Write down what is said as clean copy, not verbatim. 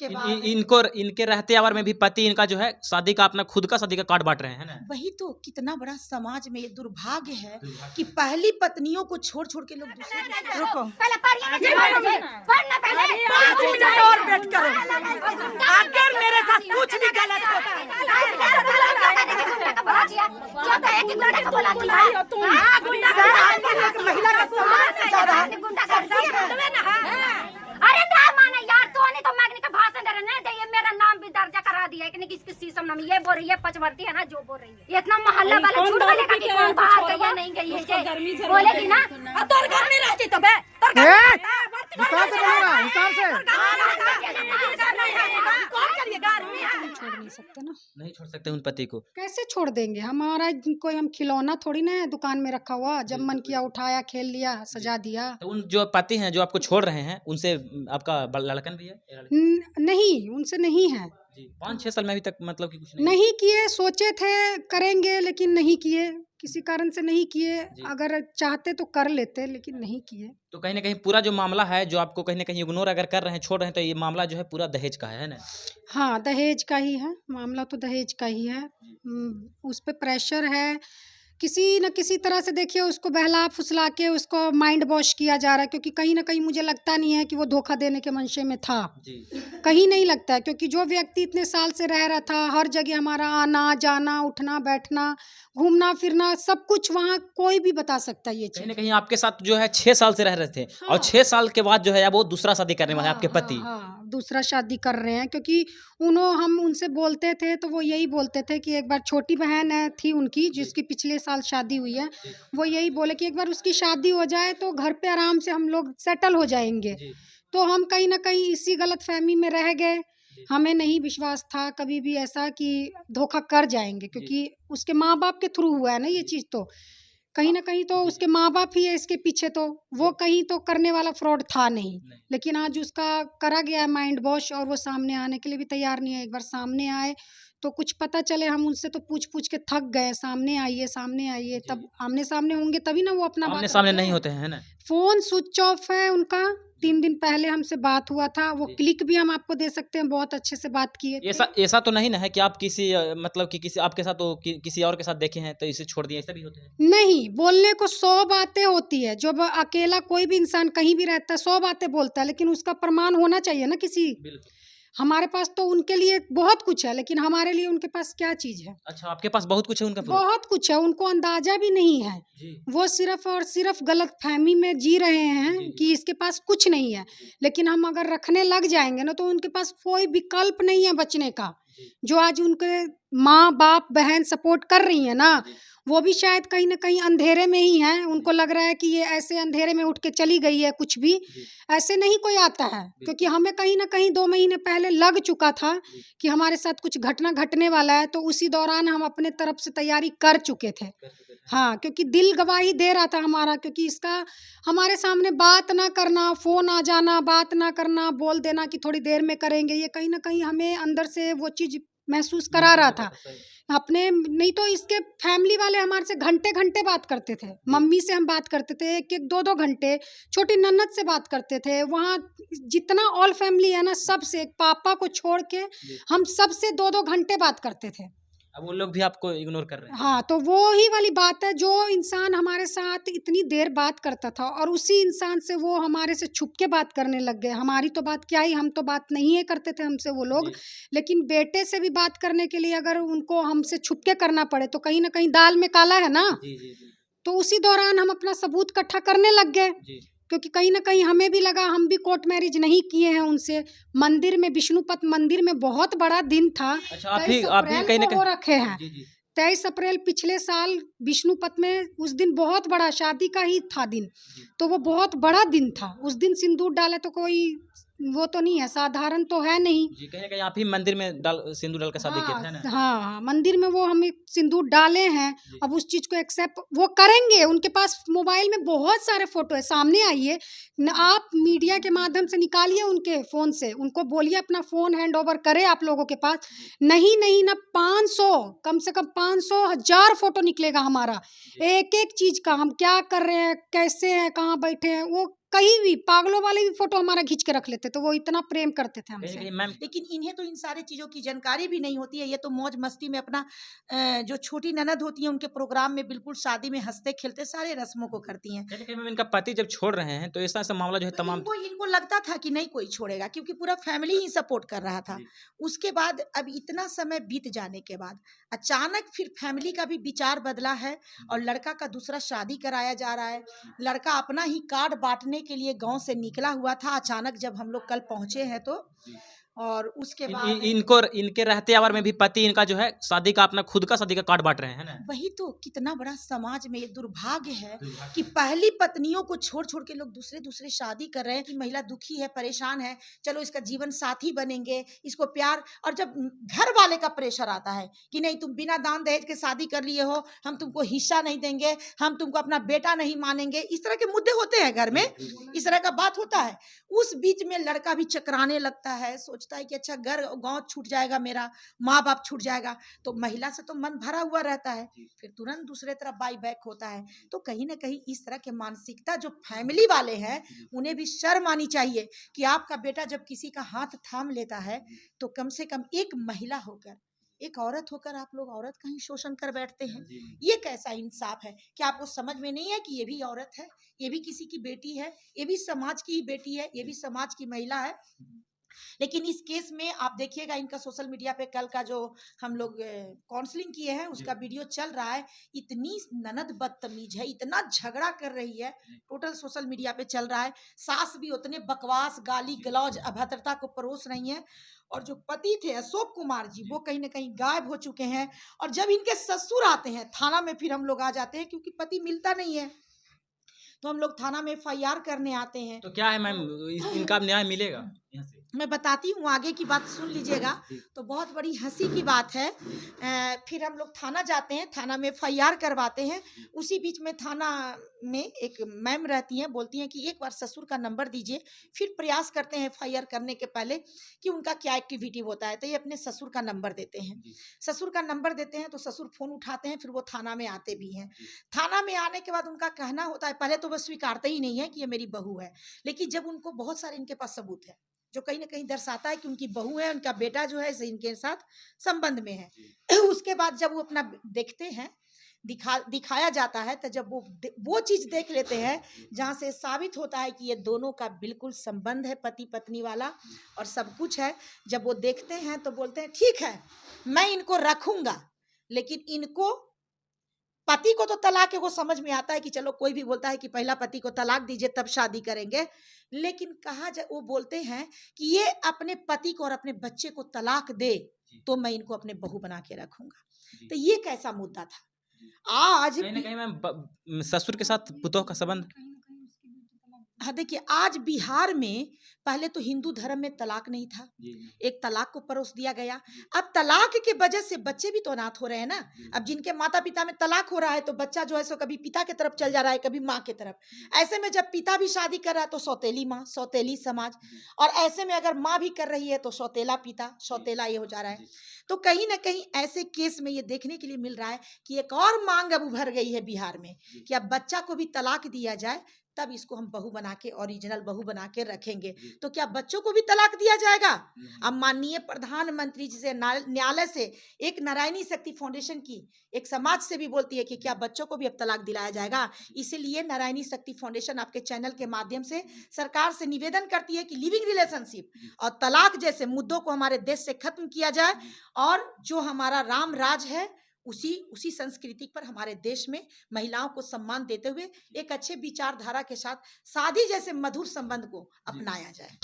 के बाद इनको इनके रहते आवर में भी पति इनका जो है शादी का अपना खुद का शादी का कार्ड बांट रहे हैं ना। वही तो कितना बड़ा समाज में ये दुर्भाग्य है कि पहली पत्नियों को छोड़ छोड़ के लोग दूसरे रुको और बैठ करो अगर मेरे साथ कुछ भी गलत होता है महिला का अरे ना माने यार तो नहीं तो मैंने का भाषण दे रहे नहीं दे ये मेरा नाम भी दर्जा करा दिया है कि किसकी सीसम नाम ये बोल रही है पचवर्ती है ना जो बोल रही है ये इतना मोहल्ला वाला झूठ बोलेगा कि कौन बाहर गई है नहीं गई है बोलेगी ना तोर घर में रहती तो बे तोर घर हिसाब से बोलेगा हिसाब से कौन करिएगा छोड़ नहीं सकते ना। नहीं छोड़ सकते उन पति को। कैसे छोड़ देंगे? हमारा कोई हम खिलौना थोड़ी ना है दुकान में रखा हुआ, जब मन किया उठाया खेल लिया सजा दिया। तो उन जो पति हैं जो आपको छोड़ रहे हैं उनसे आपका लड़कन भी है? नहीं, उनसे नहीं है जी। 5-6 साल में अभी तक मतलब कि कुछ नहीं किए, सोचे थे करेंगे लेकिन नहीं किए, किसी कारण से नहीं किए। अगर चाहते तो कर लेते लेकिन नहीं किए। तो कहीं ना कहीं पूरा जो मामला है जो आपको कहीं ना कहीं इग्नोर अगर कर रहे हैं छोड़ रहे हैं तो ये मामला जो है पूरा दहेज का है ना? हाँ, दहेज का ही है मामला, तो दहेज का ही है। उस पे प्रेशर है किसी न किसी तरह से। देखिए उसको बहला फुसला के उसको माइंड वॉश किया जा रहा है, क्योंकि कहीं ना कहीं मुझे लगता नहीं है कि वो धोखा देने के मंशे में था जी। कहीं नहीं लगता है, क्योंकि जो व्यक्ति इतने साल से रह रहा था, हर जगह हमारा आना जाना उठना बैठना घूमना फिरना सब कुछ वहाँ कोई भी बता सकता है ये चीज। कहीं ना कहीं आपके साथ जो है 6 साल से रह रहे थे। हाँ। और 6 साल के बाद जो है वो दूसरा शादी करने वाले आपके पति। हाँ, दूसरा शादी कर रहे हैं, क्योंकि हम उनसे बोलते थे तो वो यही बोलते थे कि एक बार छोटी बहन थी उनकी जिसकी पिछले साल शादी हुई है, वो यही बोले कि एक बार उसकी शादी हो जाए तो घर पे आराम से हम लोग सेटल हो जाएंगे। तो हम कहीं ना कहीं इसी गलतफहमी में रह गए। हमें नहीं विश्वास था कभी भी ऐसा कि धोखा कर जाएंगे, क्योंकि उसके माँ बाप के थ्रू हुआ है ना ये चीज़। तो कहीं ना कहीं तो उसके माँ बाप ही है इसके पीछे, तो वो कहीं तो करने वाला फ्रॉड था नहीं। लेकिन आज उसका करा गया माइंड वॉश और वो सामने आने के लिए भी तैयार नहीं है। एक बार सामने आए तो कुछ पता चले, हम उनसे तो पूछ पूछ के थक गए। सामने आइए, तब आमने सामने होंगे तभी ना वो अपना आमने सामने नहीं होते हैं ना। फोन स्विच ऑफ है उनका। 3 दिन पहले हमसे बात हुआ था, वो क्लिक भी हम आपको दे सकते हैं, बहुत अच्छे से बात किए थे। ऐसा तो नहीं ना है कि आप किसी मतलब कि किसी आपके साथ तो किसी और के साथ देखे हैं तो इसे छोड़ दिए, ऐसा भी होते हैं? नहीं, बोलने को 100 बातें होती है। जब अकेला कोई भी इंसान कहीं भी रहता है 100 बातें बोलता है, लेकिन उसका प्रमाण होना चाहिए ना किसी। हमारे पास तो उनके लिए बहुत कुछ है, लेकिन हमारे लिए उनके पास क्या चीज है? अच्छा, आपके पास बहुत कुछ है, उनका बहुत कुछ है, उनको अंदाजा भी नहीं है। वो सिर्फ और सिर्फ गलत फहमी में जी रहे हैं कि इसके पास कुछ नहीं है। लेकिन हम अगर रखने लग जाएंगे ना तो उनके पास कोई विकल्प नहीं है बचने का। जो आज उनके माँ बाप बहन सपोर्ट कर रही है ना, वो भी शायद कहीं ना कहीं अंधेरे में ही है। उनको लग रहा है कि ये ऐसे अंधेरे में उठ के चली गई है, कुछ भी ऐसे नहीं कोई आता है। क्योंकि हमें कहीं ना कहीं 2 महीने पहले लग चुका था कि हमारे साथ कुछ घटना घटने वाला है, तो उसी दौरान हम अपने तरफ से तैयारी कर चुके थे। हाँ, क्योंकि दिल गवाही दे रहा था हमारा, क्योंकि इसका हमारे सामने बात ना करना, फोन आ जाना, बात ना करना, बोल देना कि थोड़ी देर में करेंगे, ये कहीं ना कहीं हमें अंदर से वो चीज महसूस करा रहा था अपने। नहीं तो इसके फैमिली वाले हमारे से घंटे घंटे बात करते थे। मम्मी से हम बात करते थे 1-1 2-2 घंटे, छोटी ननद से बात करते थे। वहाँ जितना ऑल फैमिली है ना, सबसे एक पापा को छोड़ के हम सबसे 2-2 घंटे बात करते थे। अब वो लोग भी आपको इग्नोर कर रहे हैं। हाँ, तो वो ही वाली बात है, जो इंसान हमारे साथ इतनी देर बात करता था और उसी इंसान से वो हमारे से छुप के बात करने लग गए। हमारी तो बात क्या ही, हम तो बात नहीं है करते थे हमसे वो लोग, लेकिन बेटे से भी बात करने के लिए अगर उनको हमसे छुप के करना पड़े तो कहीं ना कहीं दाल में काला है ना। तो उसी दौरान हम अपना सबूत इकट्ठा करने लग गए, क्योंकि कहीं ना कहीं हमें भी लगा, हम भी कोर्ट मैरिज नहीं किए हैं उनसे। मंदिर में, विष्णुपत मंदिर में बहुत बड़ा दिन था। अच्छा, आप ही कहीं ना कहीं रखे हैं 23 अप्रैल पिछले साल विष्णुपत में। उस दिन बहुत बड़ा शादी का ही था दिन, तो वो बहुत बड़ा दिन था। उस दिन सिंदूर डाले तो कोई वो तो नहीं है, साधारण तो है नहीं। कहीं ना कहीं आप ही मंदिर में सिंदूर डाल के शादी किए थे ना? हाँ, मंदिर में वो हमें सिंदूर डाले हैं। अब उस चीज को एक्सेप्ट वो करेंगे। उनके पास मोबाइल में बहुत सारे फोटो है, सामने आइए आप मीडिया के माध्यम से निकालिए उनके फोन से, उनको बोलिए अपना फोन हैंड ओवर करे आप लोगों के पास। नहीं ना 500, कम से कम 500 1000 फोटो निकलेगा हमारा, एक एक चीज का। हम क्या कर रहे हैं, कैसे हैं, कहाँ बैठे हैं, वो कहीं भी पागलों वाले भी फोटो हमारा खींच के रख लेते, तो वो इतना प्रेम करते थे कहीं ना हमसे। कहीं मैम लेकिन इन्हें तो इन सारी चीज़ों की जानकारी भी नहीं होती है। ये तो मौज मस्ती में अपना जो छोटी ननद होती है उनके प्रोग्राम में बिल्कुल शादी में हंसते खेलते सारे रस्मों को करती हैं। कहीं ना कहीं मैम इनका पति जब छोड़ रहे हैं तो ऐसा ऐसा मामला जो है तो तमाम इनको इनको लगता था कि नहीं कोई छोड़ेगा, क्योंकि पूरा फैमिली ही सपोर्ट कर रहा था। जी। उसके बाद अब इतना समय बीत जाने के बाद अचानक फिर फैमिली का भी विचार बदला है और लड़का का दूसरा शादी कराया जा रहा है। लड़का अपना ही कार्ड बांटने के लिए गांव से निकला हुआ था, अचानक जब हम लोग कल पहुंचे हैं तो। और उसके बाद इनको इनके रहते आवर में भी पति इनका जो है शादी का अपना खुद का शादी का कार्ड बांट रहे हैं ना। वही तो, कितना बड़ा समाज में ये दुर्भाग्य है कि पहली पत्नियों को छोड़ छोड़ के लोग दूसरे दूसरे शादी कर रहे हैं कि महिला दुखी है, परेशान है, चलो इसका जीवन साथी बनेंगे, इसको प्यार। और जब घर वाले का प्रेशर आता है कि नहीं तुम बिना दान दहेज के शादी कर लिए हो, हम तुमको हिस्सा नहीं देंगे, हम तुमको अपना बेटा नहीं मानेंगे, इस तरह के मुद्दे होते हैं घर में, इस तरह का बात होता है। उस बीच में लड़का भी चकराने लगता है, सोचता है कि अच्छा घर गांव छूट जाएगा, मेरा माँ बाप छूट जाएगा। तो महिला से तो मन भरा हुआ रहता है, फिर तुरंत दूसरे तरफ बाई बैक होता है। तो कहीं ना कहीं इस तरह के मानसिकता जो फैमिली वाले हैं उन्हें भी शर्म आनी चाहिए कि आपका बेटा जब किसी का हाथ थाम लेता है तो कम से कम एक महिला होकर, एक औरत होकर आप लोग औरत का ही शोषण कर बैठते हैं। ये कैसा इंसाफ है? क्या आपको समझ में नहीं है कि ये भी औरत है, ये भी किसी की बेटी है, ये भी समाज की ही बेटी है, ये भी समाज की महिला है। लेकिन इस केस में आप देखिएगा, इनका सोशल मीडिया पे कल का जो हम लोग काउंसलिंग किए हैं उसका वीडियो चल रहा है। इतनी ननद बदतमीज है, इतना झगड़ा कर रही है, टोटल सोशल मीडिया पे चल रहा है। सास भी उतने बकवास, गाली गलौज, अभद्रता को परोस रही है। और जो पति थे अशोक कुमार जी, वो कहीं ना कहीं गायब हो चुके हैं। और जब इनके ससुर आते हैं थाना में, फिर हम लोग आ जाते हैं क्योंकि पति मिलता नहीं है, तो हम लोग थाना में FIR करने आते हैं। तो क्या है मैम, इनका न्याय मिलेगा यहाँ से? मैं बताती हूँ, आगे की बात सुन लीजिएगा। तो बहुत बड़ी हंसी की बात है। फिर हम लोग थाना जाते हैं, थाना में FIR करवाते हैं। उसी बीच में थाना में एक मैम रहती हैं, बोलती हैं कि एक बार ससुर का नंबर दीजिए। फिर प्रयास करते हैं FIR करने के पहले कि उनका क्या एक्टिविटी होता है, तो ये अपने ससुर का नंबर देते हैं। ससुर का नंबर देते हैं तो ससुर फ़ोन उठाते हैं, फिर वो थाना में आते भी हैं। थाना में आने के बाद उनका कहना होता है, पहले तो वो स्वीकारते ही नहीं है कि ये मेरी बहू है, लेकिन जब उनको बहुत सारे इनके पास सबूत है जो कहीं ना कहीं दर्शाता है कि उनकी बहू है, उनका बेटा जो है इनके साथ संबंध में है। उसके बाद जब वो अपना देखते हैं, दिखाया जाता है, तो जब वो चीज देख लेते हैं जहाँ से साबित होता है कि ये दोनों का बिल्कुल संबंध है, पति पत्नी वाला, और सब कुछ है। जब वो देखते हैं तो बोलते हैं ठीक है मैं इनको रखूंगा, लेकिन इनको पति को तो तलाक है, वो समझ में आता है कि चलो कोई भी बोलता है कि पहला पति को तलाक दीजिए तब शादी करेंगे, लेकिन वो बोलते हैं कि ये अपने पति को और अपने बच्चे को तलाक दे तो मैं इनको अपने बहू बना के रखूंगा। तो ये कैसा मुद्दा था। आज कहीं ना कहीं मैम ससुर के साथ पुतोह का संबंध। हाँ देखिए, आज बिहार में पहले तो हिंदू धर्म में तलाक नहीं था, एक तलाक को परोस दिया गया। अब तलाक के वजह से बच्चे भी तो अनाथ हो रहे हैं ना। अब जिनके माता पिता में तलाक हो रहा है तो बच्चा जो है सो कभी पिता की तरफ चल जा रहा है, कभी माँ की तरफ। ऐसे में जब पिता भी शादी कर रहा है तो सौतेली माँ, सौतेली समाज, और ऐसे में अगर माँ भी कर रही है तो सौतेला पिता, सौतेला ये हो जा रहा है। तो कहीं ना कहीं ऐसे केस में ये देखने के लिए मिल रहा है कि एक और मांग अब उभर गई है बिहार में कि अब बच्चा को भी तलाक दिया जाए, तब इसको हम बहू बना के, ओरिजिनल बहू बना के रखेंगे। तो क्या बच्चों को भी तलाक दिया जाएगा? अब माननीय प्रधानमंत्री जी से, न्यायालय से, एक नारायणी शक्ति फाउंडेशन की एक समाज से भी बोलती है कि क्या बच्चों को भी अब तलाक दिलाया जाएगा। इसीलिए नारायणी शक्ति फाउंडेशन आपके चैनल के माध्यम से सरकार से निवेदन करती है कि लिविंग रिलेशनशिप और तलाक जैसे मुद्दों को हमारे देश से खत्म किया जाए, और जो हमारा राम राज है उसी संस्कृति पर हमारे देश में महिलाओं को सम्मान देते हुए एक अच्छे विचारधारा के साथ शादी जैसे मधुर संबंध को अपनाया जाए।